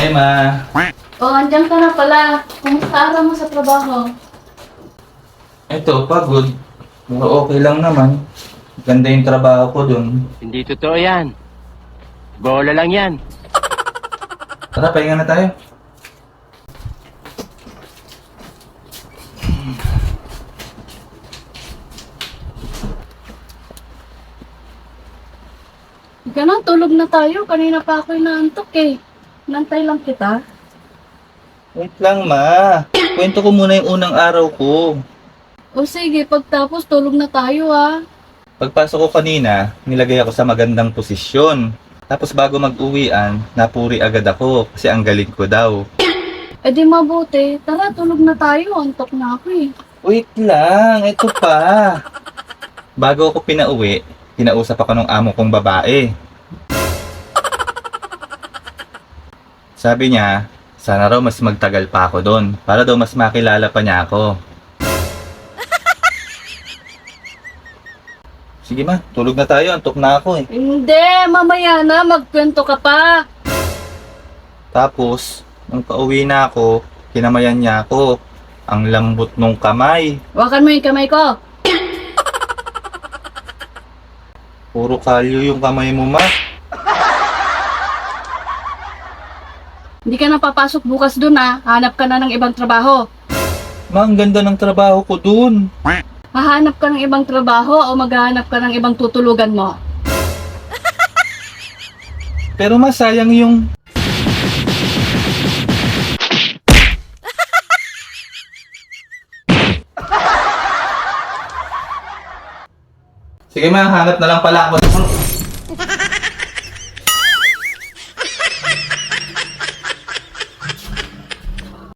Emma. Oh, andyan ka na pala. Kumusta araw mo sa trabaho? Ito, pagod. Pero okay lang naman. Ganda yung trabaho ko dun. Hindi totoo yan. Bola lang yan. Tara, pahinga na tayo. Ika na, tulog na tayo. Kanina pa ako inaantok eh. Nantay lang kita. Wait lang, ma. Kwento ko muna yung unang araw ko. O sige, pagtapos tulog na tayo ah. Pagpasok ko kanina, nilagay ako sa magandang posisyon. Tapos bago mag-uwian, napuri agad ako kasi ang galing ko daw. Eh di mabuti. Tara, tulog na tayo. Antok na ako eh. Wait lang, ito pa. Bago ako pinauwi, kinausap ako ng amo kong babae. Sabi niya, sana raw mas magtagal pa ako doon para daw mas makilala pa niya ako. Sige ma, tulog na tayo, antok na ako eh. Hindi, mamaya na. Magkwento ka pa. Tapos, nung pauwi na ako, kinamayan niya ako. Ang lambot nung kamay. Wakan mo yung kamay ko. Puro kalyo yung kamay mo ma. Hindi ka na papasok bukas dun ah. Hanap ka na ng ibang trabaho. Ma, ang ganda ng trabaho ko dun. Hahanap ka ng ibang trabaho o maghahanap ka ng ibang tutulugan mo? Pero ma, sayang yung... Sige ma, hanap na lang pala ako